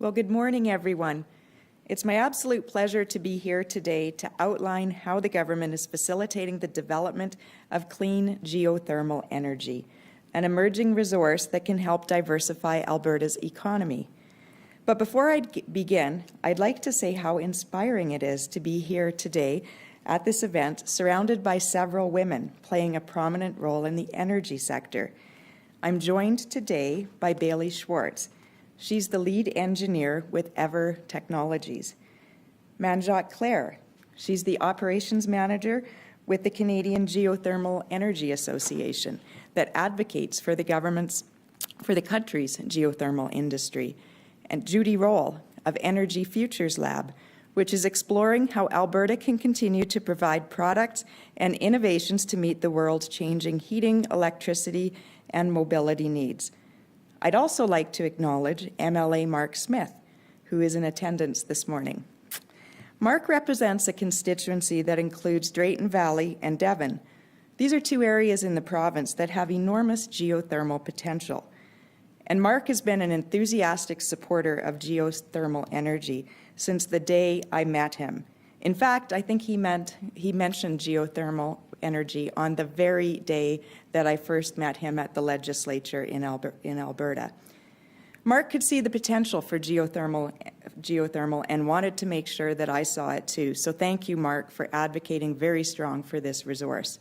Well, good morning, everyone. It's my absolute pleasure to be here today to outline how the government is facilitating the development of clean geothermal energy, an emerging resource that can help diversify Alberta's economy. But before I begin, I'd like to say how inspiring it is to be here today at this event, surrounded by several women playing a prominent role in the energy sector. I'm joined today by Bailey Schwartz. She's the lead engineer with Ever Technologies. Manjot Claire, she's the operations manager with the Canadian Geothermal Energy Association that advocates for the country's geothermal industry. And Judy Roll of Energy Futures Lab, which is exploring how Alberta can continue to provide products and innovations to meet the world's changing heating, electricity, and mobility needs. I'd also like to acknowledge MLA Mark Smith, who is in attendance this morning. Mark represents a constituency that includes Drayton Valley and Devon. These are two areas in the province that have enormous geothermal potential. And Mark has been an enthusiastic supporter of geothermal energy since the day I met him. In fact, I think he mentioned geothermal energy on the very day that I first met him at the legislature in Alberta. Mark could see the potential for geothermal and wanted to make sure that I saw it too. So thank you, Mark, for advocating very strong for this resource.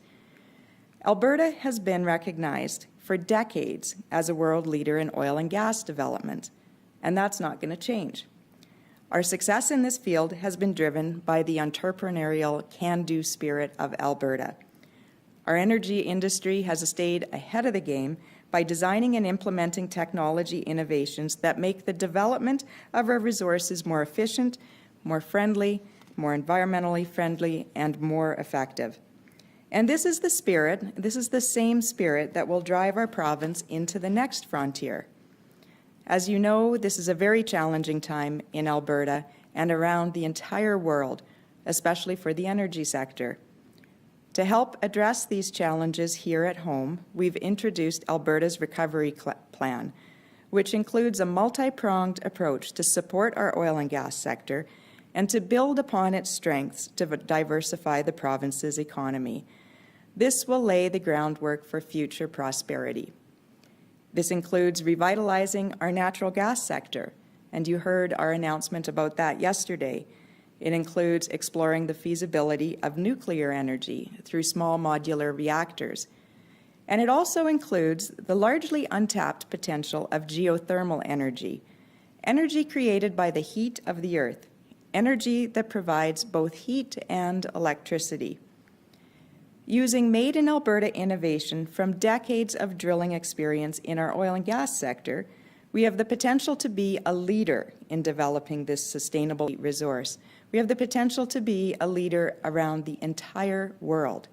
Alberta has been recognized for decades as a world leader in oil and gas development, and that's not going to change. Our success in this field has been driven by the entrepreneurial can-do spirit of Alberta. Our energy industry has stayed ahead of the game by designing and implementing technology innovations that make the development of our resources more efficient, more friendly, more environmentally friendly, and more effective. And this is the same spirit that will drive our province into the next frontier. As you know, this is a very challenging time in Alberta and around the entire world, especially for the energy sector. To help address these challenges here at home, we've introduced Alberta's Recovery Plan, which includes a multi-pronged approach to support our oil and gas sector and to build upon its strengths to diversify the province's economy. This will lay the groundwork for future prosperity. This includes revitalizing our natural gas sector, and you heard our announcement about that yesterday. It includes exploring the feasibility of nuclear energy through small modular reactors. And it also includes the largely untapped potential of geothermal energy, energy created by the heat of the earth, energy that provides both heat and electricity. Using made-in-Alberta innovation from decades of drilling experience in our oil and gas sector, we have the potential to be a leader in developing this sustainable resource. We have the potential to be a leader around the entire world.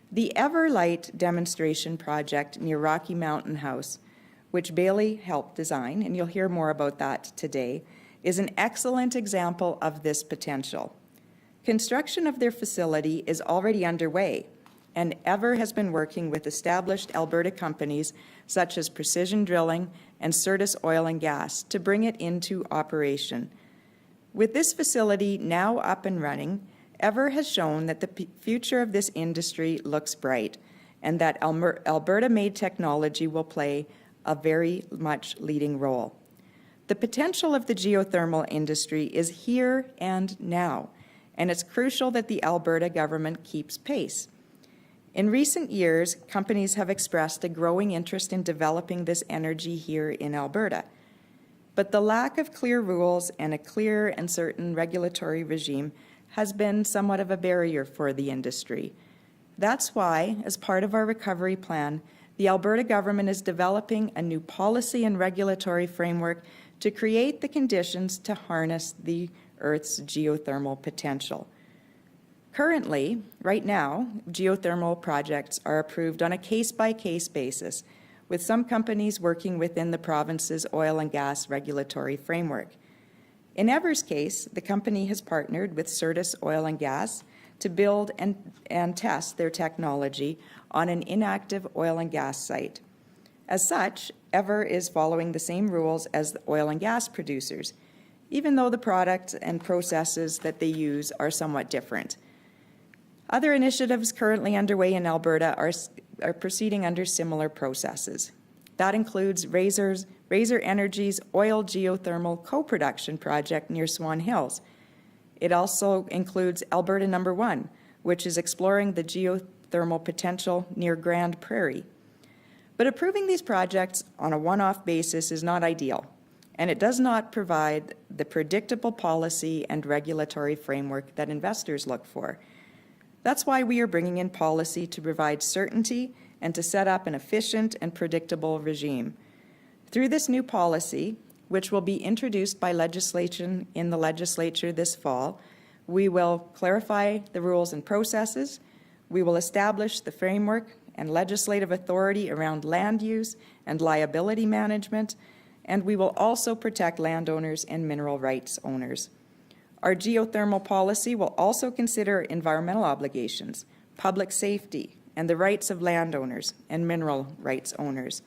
The Everlight demonstration project near Rocky Mountain House, which Bailey helped design, and you'll hear more about that today, is an excellent example of this potential. Construction of their facility is already underway, and Ever has been working with established Alberta companies such as Precision Drilling and Certus Oil and Gas to bring it into operation. With this facility now up and running, Ever has shown that the future of this industry looks bright and that Alberta-made technology will play a very much leading role. The potential of the geothermal industry is here and now, and it's crucial that the Alberta government keeps pace. In recent years, companies have expressed a growing interest in developing this energy here in Alberta. But the lack of clear rules and a clear and certain regulatory regime has been somewhat of a barrier for the industry. That's why, as part of our recovery plan, the Alberta government is developing a new policy and regulatory framework to create the conditions to harness the Earth's geothermal potential. Currently, right now, geothermal projects are approved on a case-by-case basis, with some companies working within the province's oil and gas regulatory framework. In Ever's case, the company has partnered with Certus Oil and Gas to build and test their technology on an inactive oil and gas site. As such, Ever is following the same rules as the oil and gas producers, even though the products and processes that they use are somewhat different. Other initiatives currently underway in Alberta are proceeding under similar processes. That includes Razor Energy's oil geothermal co-production project near Swan Hills. It also includes Alberta No. 1, which is exploring the geothermal potential near Grand Prairie. But approving these projects on a one-off basis is not ideal, and it does not provide the predictable policy and regulatory framework that investors look for. That's why we are bringing in policy to provide certainty and to set up an efficient and predictable regime. Through this new policy, which will be introduced by legislation in the legislature this fall, we will clarify the rules and processes, we will establish the framework and legislative authority around land use and liability management, and we will also protect landowners and mineral rights owners. Our geothermal policy will also consider environmental obligations, public safety, and the rights of landowners and mineral rights owners.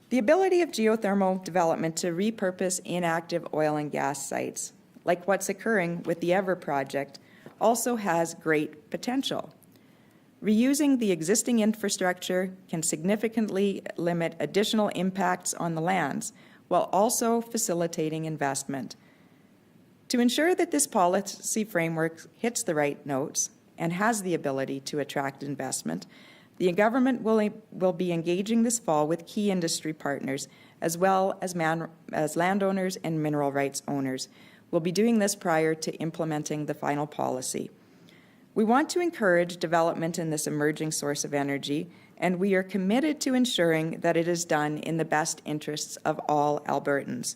The ability of geothermal development to repurpose inactive oil and gas sites, like what's occurring with the Ever project, also has great potential. Reusing the existing infrastructure can significantly limit additional impacts on the lands, while also facilitating investment. To ensure that this policy framework hits the right notes and has the ability to attract investment, the government will be engaging this fall with key industry partners, as well as landowners and mineral rights owners. We'll be doing this prior to implementing the final policy. We want to encourage development in this emerging source of energy, and we are committed to ensuring that it is done in the best interests of all Albertans.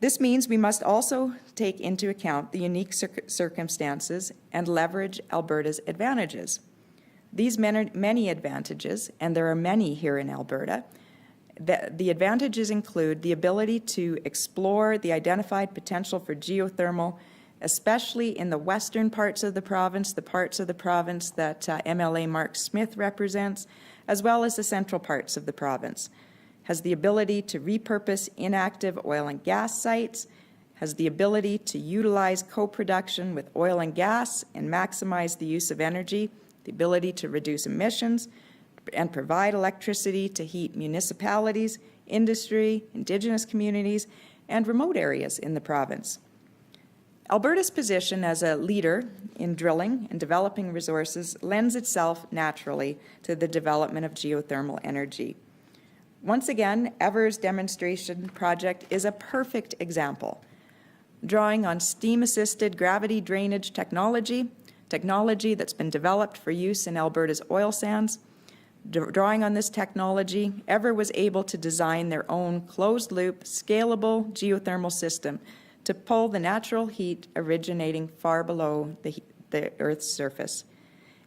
This means we must also take into account the unique circumstances and leverage Alberta's advantages. These many advantages, and there are many here in Alberta, the advantages include the ability to explore the identified potential for geothermal, especially in the western parts of the province, the parts of the province that MLA Mark Smith represents, as well as the central parts of the province. Has the ability to repurpose inactive oil and gas sites, has the ability to utilize co-production with oil and gas and maximize the use of energy, the ability to reduce emissions, and provide electricity to heat municipalities, industry, Indigenous communities, and remote areas in the province. Alberta's position as a leader in drilling and developing resources lends itself naturally to the development of geothermal energy. Once again, Ever's demonstration project is a perfect example. Drawing on steam-assisted gravity drainage technology that's been developed for use in Alberta's oil sands, drawing on this technology, Ever was able to design their own closed-loop, scalable geothermal system to pull the natural heat originating far below the Earth's surface.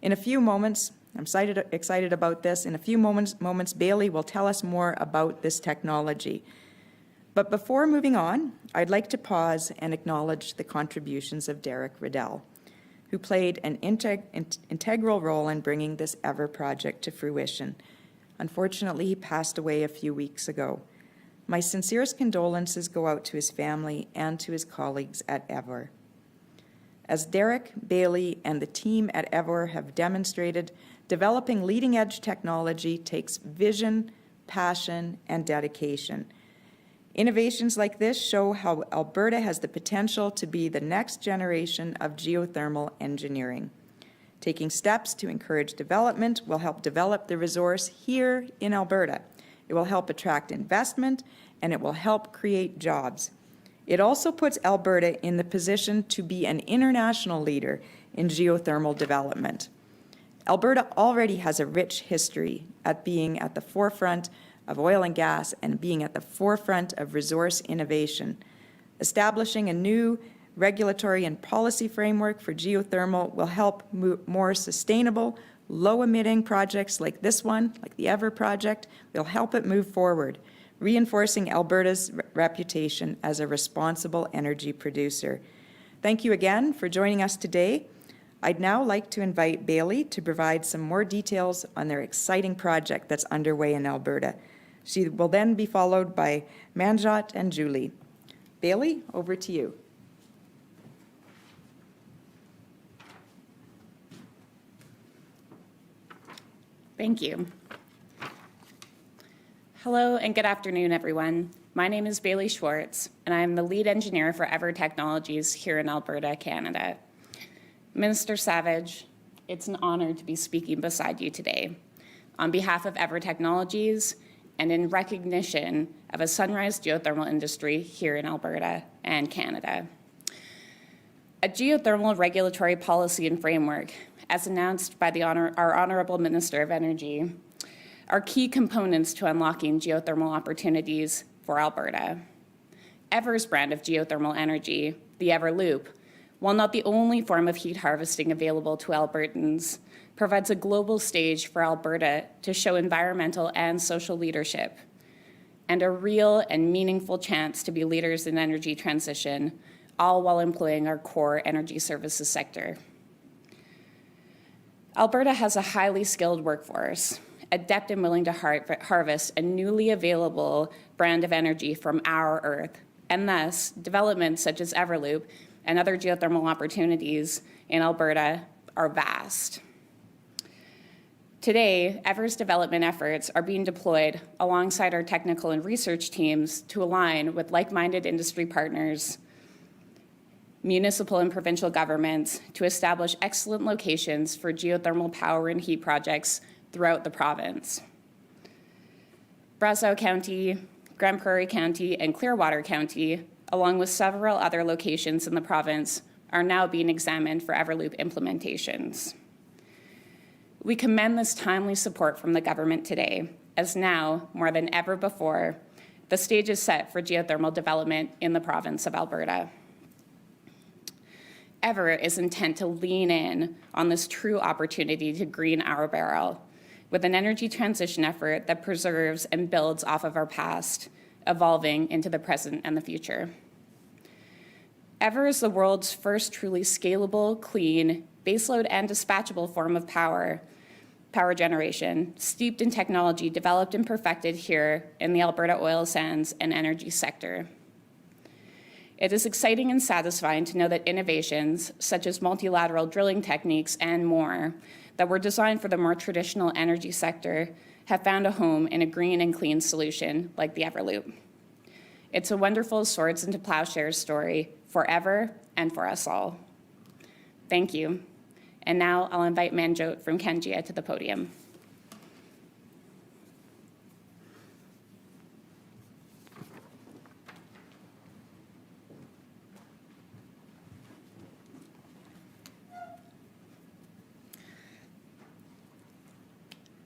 In a few moments, I'm excited about this. In a few moments, Bailey will tell us more about this technology. But before moving on, I'd like to pause and acknowledge the contributions of Derek Riddell, who played an integral role in bringing this Ever project to fruition. Unfortunately, he passed away a few weeks ago. My sincerest condolences go out to his family and to his colleagues at Ever. As Derek, Bailey, and the team at Ever have demonstrated, developing leading-edge technology takes vision, passion, and dedication. Innovations like this show how Alberta has the potential to be the next generation of geothermal engineering. Taking steps to encourage development will help develop the resource here in Alberta. It will help attract investment, and it will help create jobs. It also puts Alberta in the position to be an international leader in geothermal development. Alberta already has a rich history at being at the forefront of oil and gas and being at the forefront of resource innovation. Establishing a new regulatory and policy framework for geothermal will help more sustainable, low-emitting projects like this one, like the Ever project, will help it move forward, reinforcing Alberta's reputation as a responsible energy producer. Thank you again for joining us today. I'd now like to invite Bailey to provide some more details on their exciting project that's underway in Alberta. She will then be followed by Manjot and Julie. Bailey, over to you. Thank you. Hello and good afternoon, everyone. My name is Bailey Schwartz, and I am the lead engineer for Ever Technologies here in Alberta, Canada. Minister Savage, it's an honor to be speaking beside you today on behalf of Ever Technologies and in recognition of a sunrise geothermal industry here in Alberta and Canada. A geothermal regulatory policy and framework, as announced by our Honourable Minister of Energy, are key components to unlocking geothermal opportunities for Alberta. Ever's brand of geothermal energy, the Everloop, while not the only form of heat harvesting available to Albertans, provides a global stage for Alberta to show environmental and social leadership, and a real and meaningful chance to be leaders in energy transition, all while employing our core energy services sector. Alberta has a highly skilled workforce, adept and willing to harvest a newly available brand of energy from our earth, and thus developments such as Everloop and other geothermal opportunities in Alberta are vast. Today, Ever's development efforts are being deployed alongside our technical and research teams to align with like-minded industry partners, municipal and provincial governments to establish excellent locations for geothermal power and heat projects throughout the province. Brazeau County, Grande Prairie County, and Clearwater County, along with several other locations in the province, are now being examined for Everloop implementations. We commend this timely support from the government today, as now, more than ever before, the stage is set for geothermal development in the province of Alberta. Ever is intent to lean in on this true opportunity to green our barrel with an energy transition effort that preserves and builds off of our past, evolving into the present and the future. Ever is the world's first truly scalable, clean, baseload and dispatchable form of power generation, steeped in technology developed and perfected here in the Alberta oil sands and energy sector. It is exciting and satisfying to know that innovations, such as multilateral drilling techniques and more, that were designed for the more traditional energy sector, have found a home in a green and clean solution like the Everloop. It's a wonderful swords into plowshares story for Ever and for us all. Thank you. And now I'll invite Manjot from Kengia to the podium.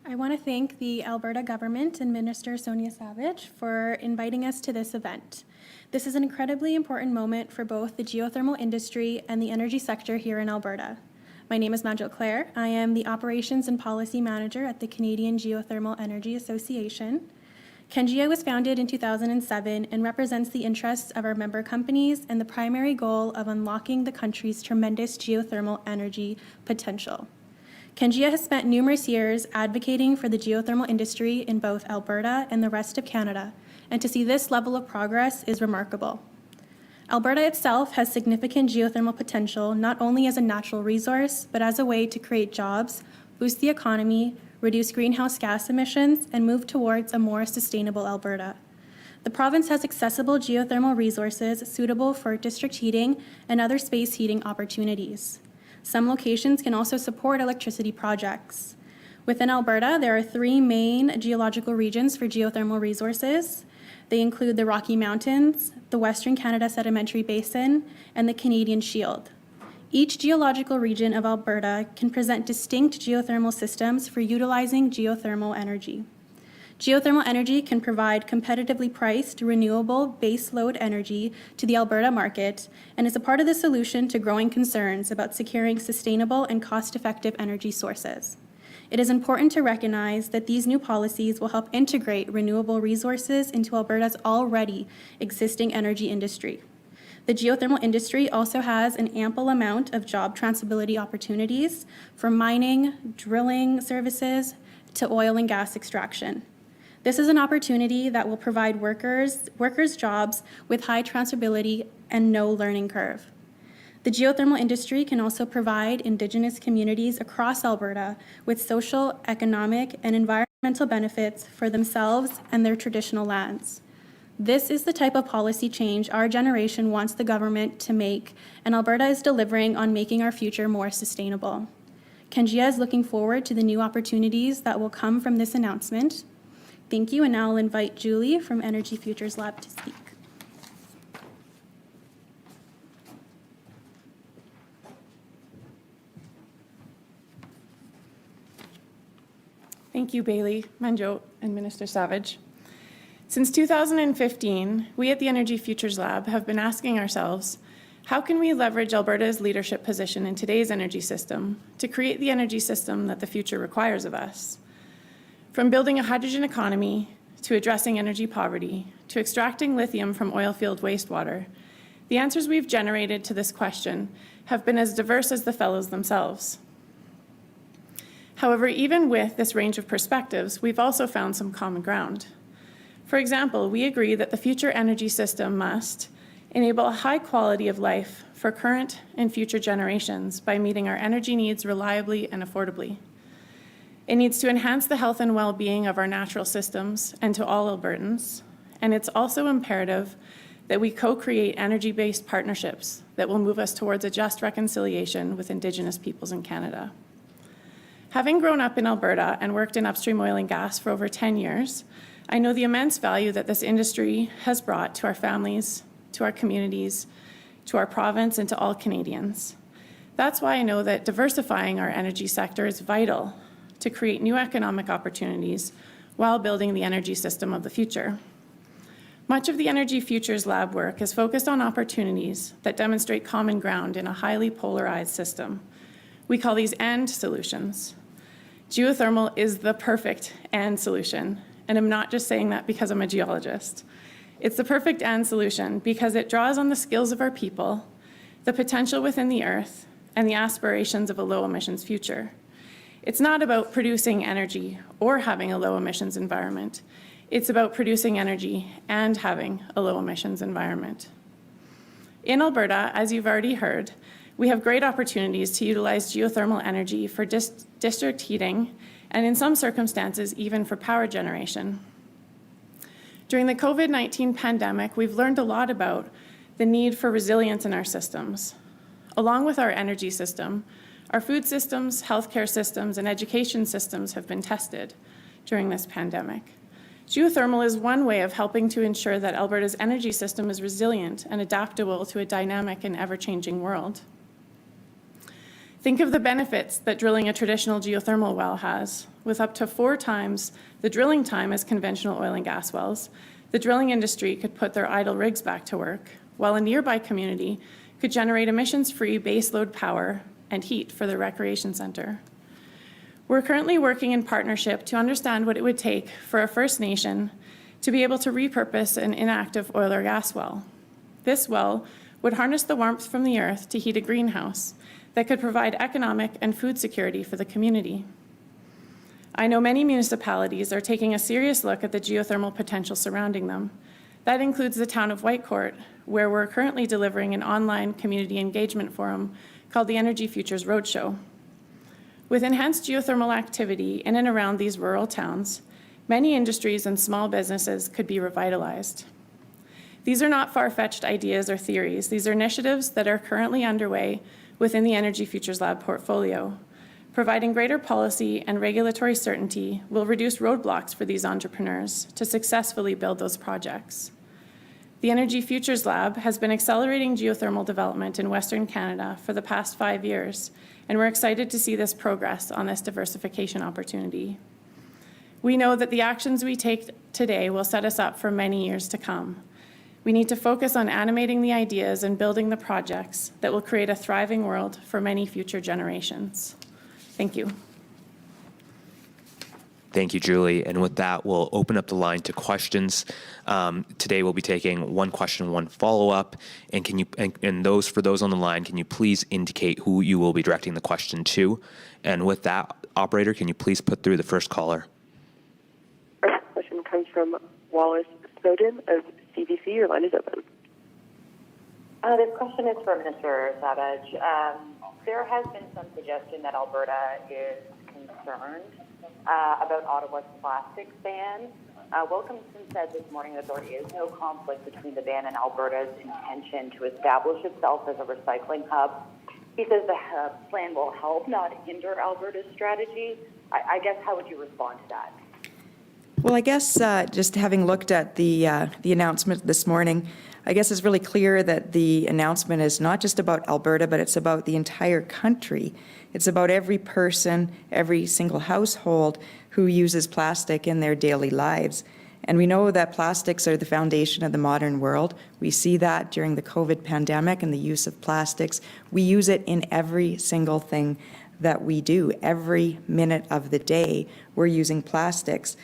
I want to thank the Alberta government and Minister Sonia Savage for inviting us to this event. This is an incredibly important moment for both the geothermal industry and the energy sector here in Alberta. My name is Manjot Claire. I am the Operations and Policy Manager at the Canadian Geothermal Energy Association. Kengia was founded in 2007 and represents the interests of our member companies and the primary goal of unlocking the country's tremendous geothermal energy potential. Kengia has spent numerous years advocating for the geothermal industry in both Alberta and the rest of Canada, and to see this level of progress is remarkable. Alberta itself has significant geothermal potential, not only as a natural resource, but as a way to create jobs, boost the economy, reduce greenhouse gas emissions, and move towards a more sustainable Alberta. The province has accessible geothermal resources suitable for district heating and other space heating opportunities. Some locations can also support electricity projects. Within Alberta, there are three main geological regions for geothermal resources. They include the Rocky Mountains, the Western Canada Sedimentary Basin, and the Canadian Shield. Each geological region of Alberta can present distinct geothermal systems for utilizing geothermal energy. Geothermal energy can provide competitively priced, renewable baseload energy to the Alberta market and is a part of the solution to growing concerns about securing sustainable and cost-effective energy sources. It is important to recognize that these new policies will help integrate renewable resources into Alberta's already existing energy industry. The geothermal industry also has an ample amount of job transferability opportunities from mining, drilling services, to oil and gas extraction. This is an opportunity that will provide workers jobs with high transferability and no learning curve. The geothermal industry can also provide Indigenous communities across Alberta with social, economic, and environmental benefits for themselves and their traditional lands. This is the type of policy change our generation wants the government to make, and Alberta is delivering on making our future more sustainable. Kangia is looking forward to the new opportunities that will come from this announcement. Thank you, and now I'll invite Julie from Energy Futures Lab to speak. Thank you, Bailey, Manjot, and Minister Savage. Since 2015, we at the Energy Futures Lab have been asking ourselves, how can we leverage Alberta's leadership position in today's energy system to create the energy system that the future requires of us? From building a hydrogen economy, to addressing energy poverty, to extracting lithium from oil-field wastewater, the answers we've generated to this question have been as diverse as the fellows themselves. However, even with this range of perspectives, we've also found some common ground. For example, we agree that the future energy system must enable a high quality of life for current and future generations by meeting our energy needs reliably and affordably. It needs to enhance the health and well-being of our natural systems and to all Albertans, and it's also imperative that we co-create energy-based partnerships that will move us towards a just reconciliation with Indigenous peoples in Canada. Having grown up in Alberta and worked in upstream oil and gas for over 10 years, I know the immense value that this industry has brought to our families, to our communities, to our province, and to all Canadians. That's why I know that diversifying our energy sector is vital to create new economic opportunities while building the energy system of the future. Much of the Energy Futures Lab work is focused on opportunities that demonstrate common ground in a highly polarized system. We call these AND solutions. Geothermal is the perfect AND solution, and I'm not just saying that because I'm a geologist. It's the perfect AND solution because it draws on the skills of our people, the potential within the earth, and the aspirations of a low emissions future. It's not about producing energy or having a low emissions environment. It's about producing energy and having a low emissions environment. In Alberta, as you've already heard, we have great opportunities to utilize geothermal energy for district heating and in some circumstances even for power generation. During the COVID-19 pandemic, we've learned a lot about the need for resilience in our systems. Along with our energy system, our food systems, healthcare systems, and education systems have been tested during this pandemic. Geothermal is one way of helping to ensure that Alberta's energy system is resilient and adaptable to a dynamic and ever-changing world. Think of the benefits that drilling a traditional geothermal well has. With up to 4 times the drilling time as conventional oil and gas wells, the drilling industry could put their idle rigs back to work, while a nearby community could generate emissions-free baseload power and heat for their recreation center. We're currently working in partnership to understand what it would take for a First Nation to be able to repurpose an inactive oil or gas well. This well would harness the warmth from the earth to heat a greenhouse that could provide economic and food security for the community. I know many municipalities are taking a serious look at the geothermal potential surrounding them. That includes the town of Whitecourt, where we're currently delivering an online community engagement forum called the Energy Futures Roadshow. With enhanced geothermal activity in and around these rural towns, many industries and small businesses could be revitalized. These are not far-fetched ideas or theories. These are initiatives that are currently underway within the Energy Futures Lab portfolio. Providing greater policy and regulatory certainty will reduce roadblocks for these entrepreneurs to successfully build those projects. The Energy Futures Lab has been accelerating geothermal development in Western Canada for the past 5 years, and we're excited to see this progress on this diversification opportunity. We know that the actions we take today will set us up for many years to come. We need to focus on animating the ideas and building the projects that will create a thriving world for many future generations. Thank you. Thank you, Julie. And with that, we'll open up the line to questions. Today, we'll be taking one question, one follow-up. And for those on the line, can you please indicate who you will be directing the question to? And with that, operator, can you please put through the first caller? First question comes from Wallace Snowden of CBC. Your line is open. This question is for Minister Savage. There has been some suggestion that Alberta is concerned about Ottawa's plastics ban. Wilkinson said this morning that there is no conflict between the ban and Alberta's intention to establish itself as a recycling hub. He says the plan will help, not hinder Alberta's strategy. I guess, how would you respond to that? Well, I guess just having looked at the announcement this morning, I guess it's really clear that the announcement is not just about Alberta, but it's about the entire country. It's about every person, every single household who uses plastic in their daily lives. And we know that plastics are the foundation of the modern world. We see that during the COVID pandemic and the use of plastics. We use it in every single thing that we do. Every minute of the day, we're using plastics.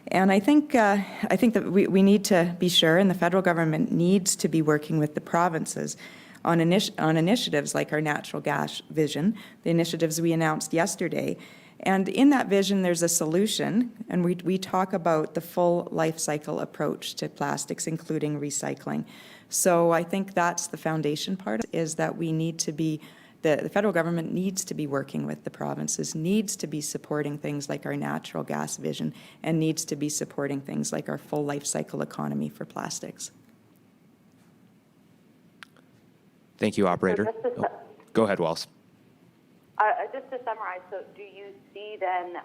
And I think that we need to be sure, and the federal government needs to be working with the provinces on initiatives like our natural gas vision, the initiatives we announced yesterday. And in that vision, there's a solution, and we talk about the full life cycle approach to plastics, including recycling. So I think that's the foundation part, is that we need to be the federal government needs to be working with the provinces, needs to be supporting things like our natural gas vision, and needs to be supporting things like our full life cycle economy for plastics. Thank you, operator. Go ahead, Wallace. Just to summarize, so do you see then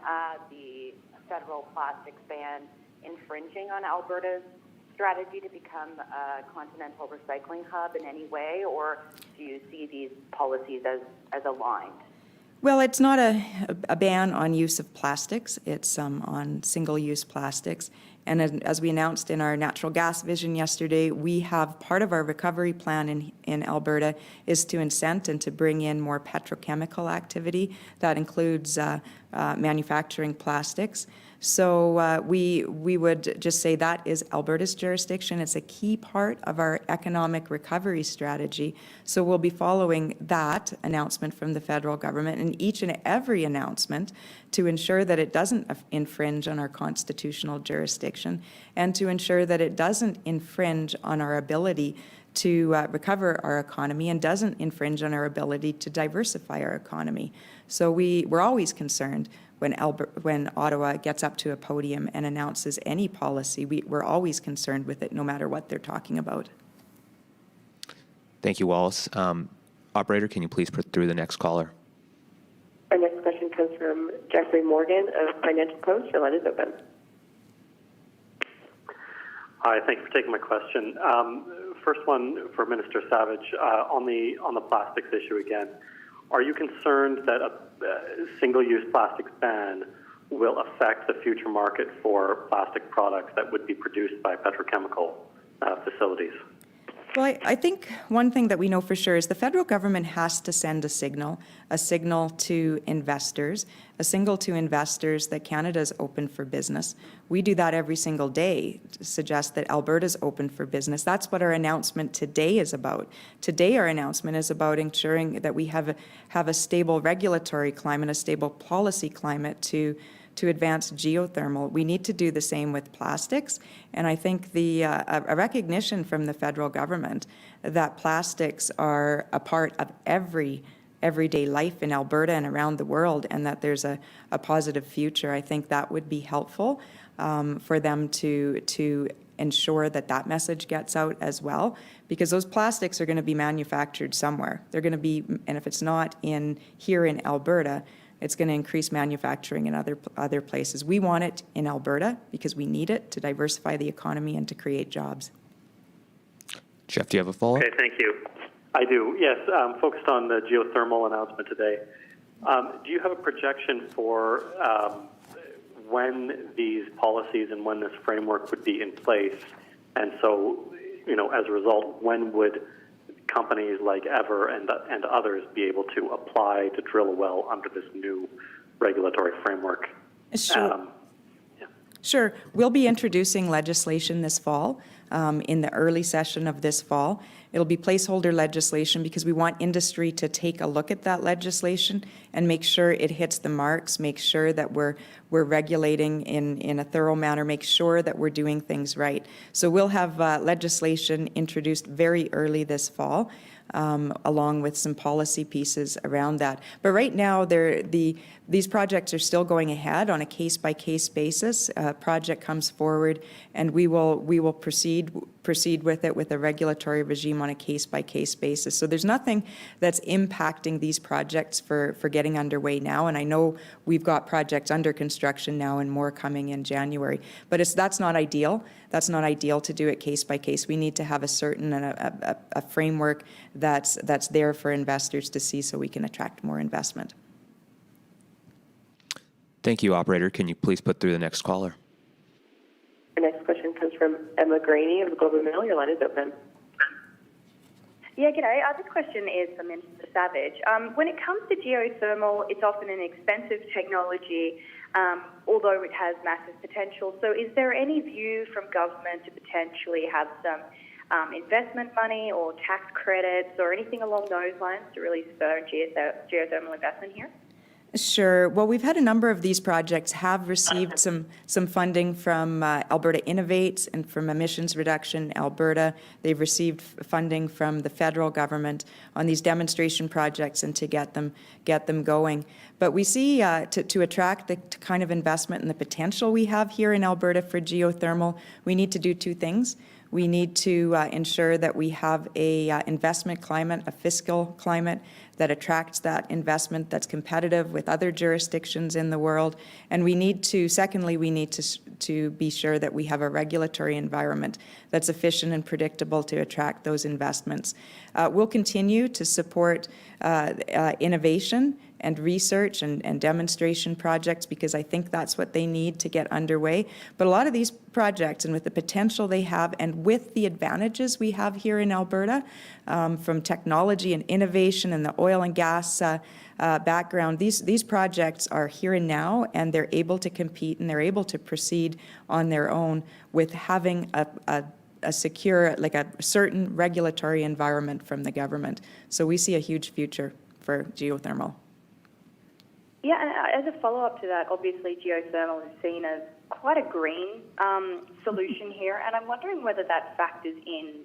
the federal plastics ban infringing on Alberta's strategy to become a continental recycling hub in any way, or do you see these policies as aligned? Well, it's not a ban on use of plastics. It's on single-use plastics. And as we announced in our natural gas vision yesterday, we have part of our recovery plan in Alberta is to incent and to bring in more petrochemical activity. That includes manufacturing plastics. So we would just say that is Alberta's jurisdiction. It's a key part of our economic recovery strategy. So we'll be following that announcement from the federal government and each and every announcement to ensure that it doesn't infringe on our constitutional jurisdiction and to ensure that it doesn't infringe on our ability to recover our economy and doesn't infringe on our ability to diversify our economy. So we're always concerned when Ottawa gets up to a podium and announces any policy. We're always concerned with it, no matter what they're talking about. Thank you, Wallace. Operator, can you please put through the next caller? Our next question comes from Jeffrey Morgan of Financial Post. Your line is open. Hi, thank you for taking my question. First one for Minister Savage on the plastics issue again. Are you concerned that a single-use plastics ban will affect the future market for plastic products that would be produced by petrochemical facilities? Well, I think one thing that we know for sure is the federal government has to send a signal to investors, that Canada is open for business. We do that every single day to suggest that Alberta is open for business. That's what our announcement today is about. Today, our announcement is about ensuring that we have a stable regulatory climate, a stable policy climate to advance geothermal. We need to do the same with plastics, and I think a recognition from the federal government that plastics are a part of everyday life in Alberta and around the world, and that there's a positive future. I think that would be helpful for them to ensure that message gets out as well, because those plastics are going to be manufactured somewhere. They're going to be, and if it's not here in Alberta, it's going to increase manufacturing in other places. We want it in Alberta because we need it to diversify the economy and to create jobs. Jeff, do you have a follow-up? Okay, thank you. I do, yes. Focused on the geothermal announcement today. Do you have a projection for when these policies and when this framework would be in place? And so, as a result, when would companies like Ever and others be able to apply to drill a well under this new regulatory framework? Sure. Sure. We'll be introducing legislation this fall, in the early session of this fall. It'll be placeholder legislation because we want industry to take a look at that legislation and make sure it hits the marks, make sure that we're regulating in a thorough manner, make sure that we're doing things right. So we'll have legislation introduced very early this fall, along with some policy pieces around that. But right now, these projects are still going ahead on a case-by-case basis. A project comes forward, and we will proceed with it with a regulatory regime on a case-by-case basis. So there's nothing that's impacting these projects for getting underway now. And I know we've got projects under construction now and more coming in January. But that's not ideal. That's not ideal to do it case by case. We need to have a certain a framework that's there for investors to see so we can attract more investment. Thank you, operator. Can you please put through the next caller? Our next question comes from Emma Graney of the Globe and Mail. Your line is open. Yeah, g'day. This question is for Minister Savage. When it comes to geothermal, it's often an expensive technology, although it has massive potential. So is there any view from government to potentially have some investment money or tax credits or anything along those lines to really spur geothermal investment here? Sure. Well, we've had a number of these projects have received some funding from Alberta Innovates and from Emissions Reduction Alberta. They've received funding from the federal government on these demonstration projects and to get them going. But we see to attract the kind of investment and the potential we have here in Alberta for geothermal, we need to do two things. We need to ensure that we have a investment climate, a fiscal climate that attracts that investment that's competitive with other jurisdictions in the world. And we need to, secondly, we need to be sure that we have a regulatory environment that's efficient and predictable to attract those investments. We'll continue to support innovation and research and demonstration projects because I think that's what they need to get underway. But a lot of these projects, and with the potential they have and with the advantages we have here in Alberta from technology and innovation and the oil and gas background, these projects are here and now, and they're able to compete and they're able to proceed on their own with having a secure, like a certain regulatory environment from the government. So we see a huge future for geothermal. Yeah, and as a follow-up to that, obviously geothermal is seen as quite a green solution here, and I'm wondering whether that factors in,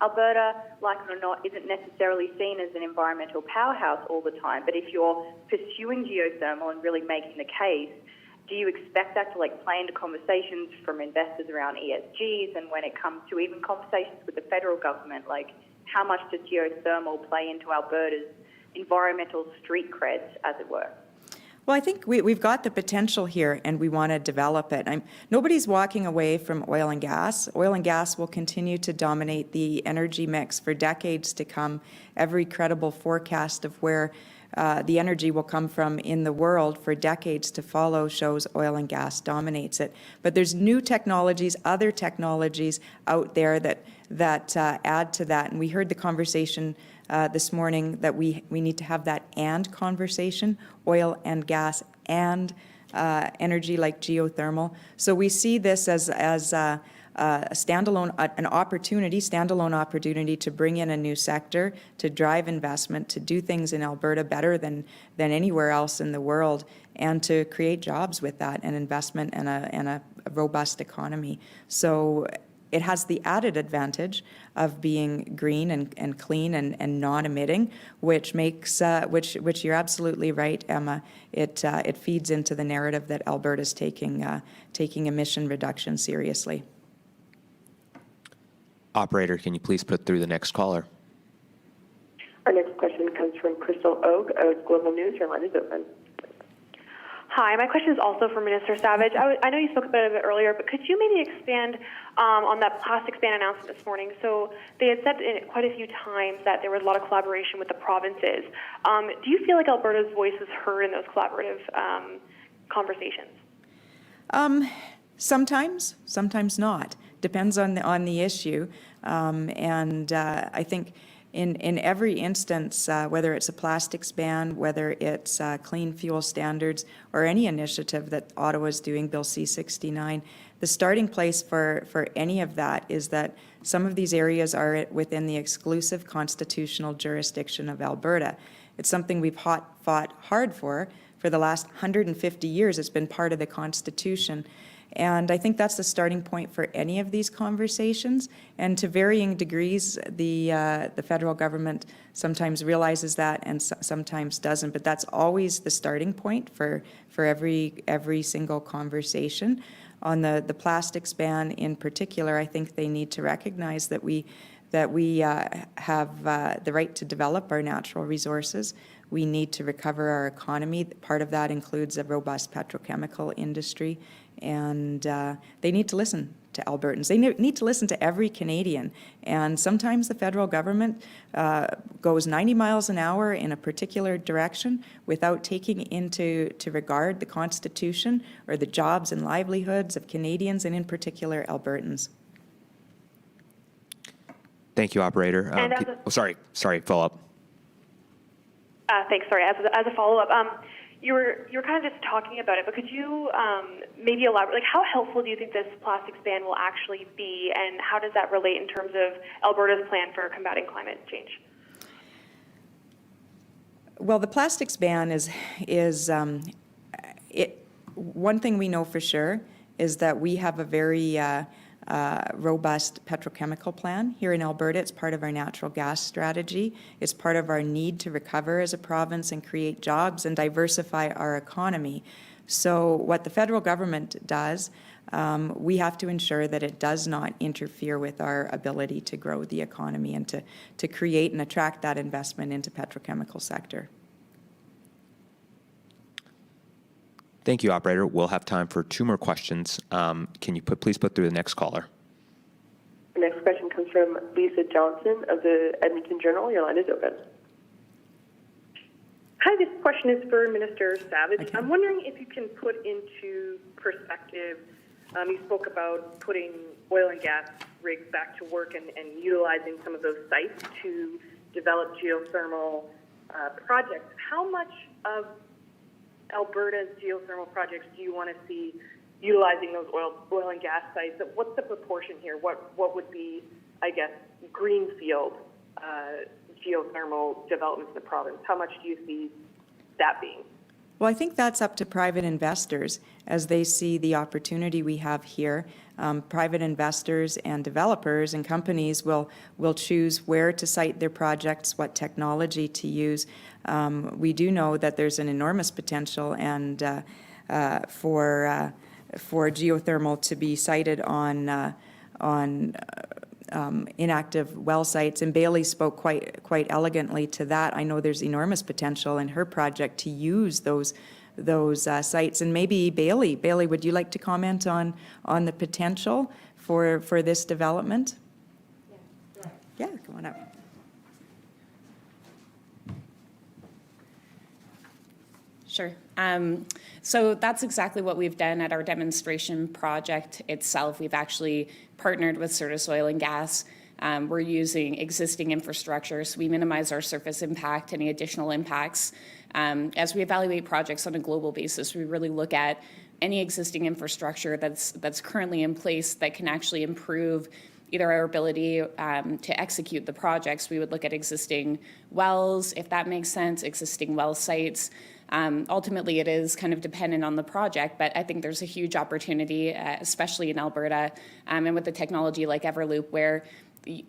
Alberta, like it or not, isn't necessarily seen as an environmental powerhouse all the time, but if you're pursuing geothermal and really making the case, do you expect that to play into conversations from investors around ESGs, and when it comes to even conversations with the federal government, how much does geothermal play into Alberta's environmental street creds, as it were? Well, I think we've got the potential here, and we want to develop it. Nobody's walking away from oil and gas. Oil and gas will continue to dominate the energy mix for decades to come. Every credible forecast of where the energy will come from in the world for decades to follow shows oil and gas dominates it. But there's new technologies, other technologies out there that add to that. And we heard the conversation this morning that we need to have that and conversation, oil and gas and energy like geothermal. So we see this as a standalone opportunity to bring in a new sector, to drive investment, to do things in Alberta better than anywhere else in the world, and to create jobs with that and investment and a robust economy. So it has the added advantage of being green and clean and non-emitting, which makes which you're absolutely right, Emma. It feeds into the narrative that Alberta's taking emission reduction seriously. Operator, can you please put through the next caller? Our next question comes from Crystal Oak of Global News. Your line is open. Hi, my question is also for Minister Savage. I know you spoke about it earlier, but could you maybe expand on that plastics ban announcement this morning? So they had said quite a few times that there was a lot of collaboration with the provinces. Do you feel like Alberta's voice is heard in those collaborative conversations? Sometimes not. Depends on the issue, and I think in every instance, whether it's a plastics ban, whether it's clean fuel standards, or any initiative that Ottawa's doing, Bill C-69, the starting place for any of that is that some of these areas are within the exclusive constitutional jurisdiction of Alberta. It's something we've fought hard for the last 150 years. It's been part of the Constitution. And I think that's the starting point for any of these conversations. And to varying degrees, the federal government sometimes realizes that and sometimes doesn't. But that's always the starting point for every single conversation. On the plastics ban in particular, I think they need to recognize that we have the right to develop our natural resources. We need to recover our economy. Part of that includes a robust petrochemical industry. And they need to listen to Albertans. They need to listen to every Canadian. And sometimes the federal government goes 90 miles an hour in a particular direction without taking into regard the Constitution or the jobs and livelihoods of Canadians, and in particular Albertans. Thank you, operator. Sorry, follow up. Thanks. Sorry. As a follow-up, you were kind of just talking about it, but could you maybe elaborate? Like, how helpful do you think this plastics ban will actually be, and how does that relate in terms of Alberta's plan for combating climate change? Well, the plastics ban is one thing we know for sure is that we have a very robust petrochemical plan here in Alberta. It's part of our natural gas strategy. It's part of our need to recover as a province and create jobs and diversify our economy. So what the federal government does, we have to ensure that it does not interfere with our ability to grow the economy and to create and attract that investment into petrochemical sector. Thank you, operator. We'll have time for 2 more questions. Can you please put through the next caller? The next question comes from Lisa Johnson of the Edmonton Journal. Your line is open. Hi, this question is for Minister Savage. Okay. I'm wondering if you can put into perspective, you spoke about putting oil and gas rigs back to work and utilizing some of those sites to develop geothermal projects. How much of Alberta's geothermal projects do you want to see utilizing those oil and gas sites? What's the proportion here? What would be, I guess, greenfield geothermal developments in the province? How much do you see that being? Well, I think that's up to private investors as they see the opportunity we have here. Private investors and developers and companies will choose where to site their projects, what technology to use. We do know that there's an enormous potential and for geothermal to be sited on inactive well sites, and Bailey spoke quite elegantly to that. I know there's enormous potential in her project to use those sites, and maybe Bailey, would you like to comment on the potential for this development? Yeah, come on up. Sure. So that's exactly what we've done at our demonstration project itself. We've actually partnered with Certus Oil and Gas. We're using existing infrastructure, so we minimize our surface impact, any additional impacts. As we evaluate projects on a global basis, we really look at any existing infrastructure that's currently in place that can actually improve either our ability to execute the projects. We would look at existing wells, if that makes sense, existing well sites. Ultimately, it is kind of dependent on the project, but I think there's a huge opportunity, especially in Alberta, and with the technology like Everloop, where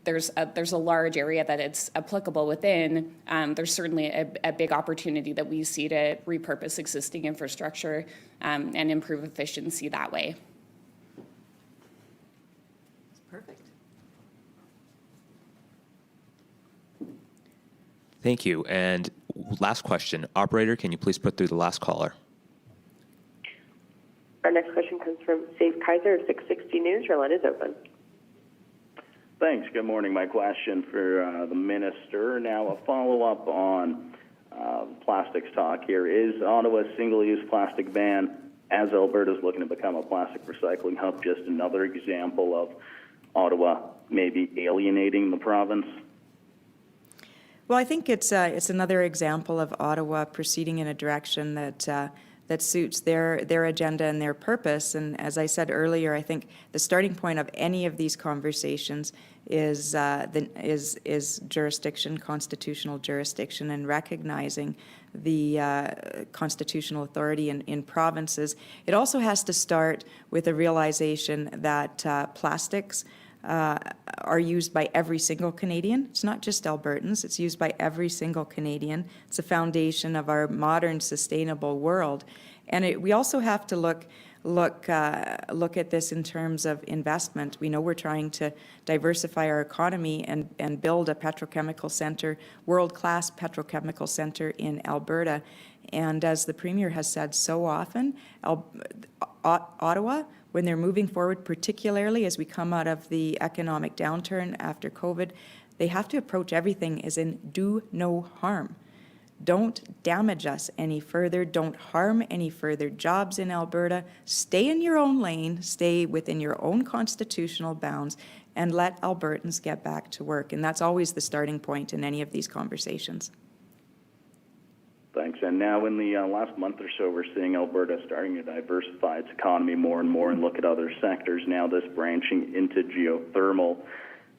there's a large area that it's applicable within. There's certainly a big opportunity that we see to repurpose existing infrastructure and improve efficiency that way. Perfect. Thank you. And last question. Operator, can you please put through the last caller? Our next question comes from Dave Kaiser of 660 News. Your line is open. Thanks. Good morning. My question for the minister. Now, a follow-up on plastics talk here. Is Ottawa's single-use plastic ban, as Alberta is looking to become a plastic recycling hub, just another example of Ottawa maybe alienating the province? Well, I think it's another example of Ottawa proceeding in a direction that suits their agenda and their purpose. And as I said earlier, I think the starting point of any of these conversations is jurisdiction, constitutional jurisdiction, and recognizing the constitutional authority in provinces. It also has to start with a realization that plastics are used by every single Canadian. It's not just Albertans, it's used by every single Canadian. It's a foundation of our modern, sustainable world. And we also have to look at this in terms of investment. We know we're trying to diversify our economy and build a petrochemical center, world-class petrochemical center in Alberta. And as the Premier has said so often, Ottawa, when they're moving forward, particularly as we come out of the economic downturn after COVID, they have to approach everything as in do no harm. Don't damage us any further. Don't harm any further jobs in Alberta. Stay in your own lane, stay within your own constitutional bounds, and let Albertans get back to work. And that's always the starting point in any of these conversations. Thanks. And now in the last month or so, we're seeing Alberta starting to diversify its economy more and more and look at other sectors. Now this branching into geothermal.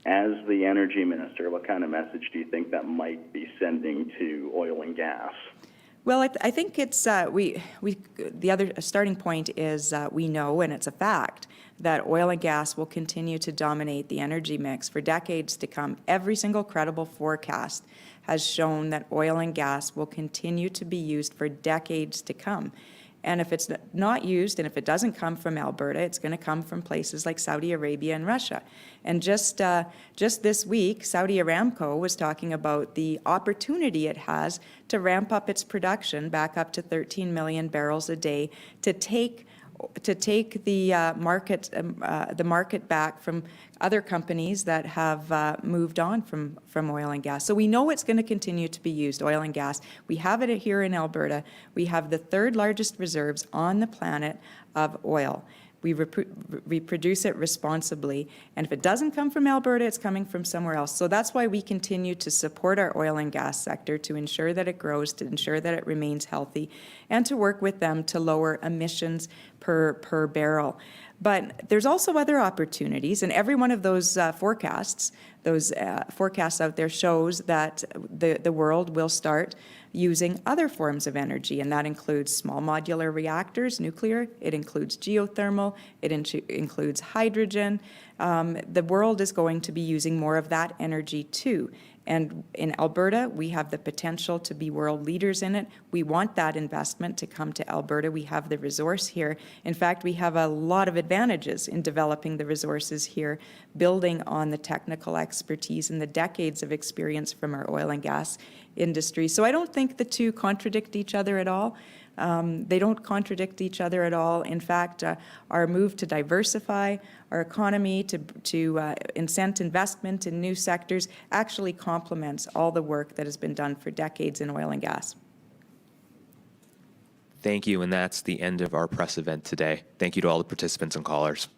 As the energy minister, what kind of message do you think that might be sending to oil and gas? Well, I think it's the other starting point is we know, and it's a fact, that oil and gas will continue to dominate the energy mix for decades to come. Every single credible forecast has shown that oil and gas will continue to be used for decades to come. And if it's not used, and if it doesn't come from Alberta, it's going to come from places like Saudi Arabia and Russia. And just this week, Saudi Aramco was talking about the opportunity it has to ramp up its production back up to 13 million barrels a day to take the market back from other companies that have moved on from oil and gas. So we know it's going to continue to be used, oil and gas. We have it here in Alberta. We have the third largest reserves on the planet of oil. We reproduce it responsibly. And if it doesn't come from Alberta, it's coming from somewhere else. So that's why we continue to support our oil and gas sector, to ensure that it grows, to ensure that it remains healthy, and to work with them to lower emissions per barrel. But there's also other opportunities, and every one of those forecasts out there shows that the world will start using other forms of energy, and that includes small modular reactors, nuclear, it includes geothermal, it includes hydrogen. The world is going to be using more of that energy too. And in Alberta, we have the potential to be world leaders in it. We want that investment to come to Alberta. We have the resource here. In fact, we have a lot of advantages in developing the resources here, building on the technical expertise and the decades of experience from our oil and gas industry. So I don't think the two contradict each other at all. They don't contradict each other at all. In fact, our move to diversify our economy, to incent investment in new sectors, actually complements all the work that has been done for decades in oil and gas. Thank you, and that's the end of our press event today. Thank you to all the participants and callers.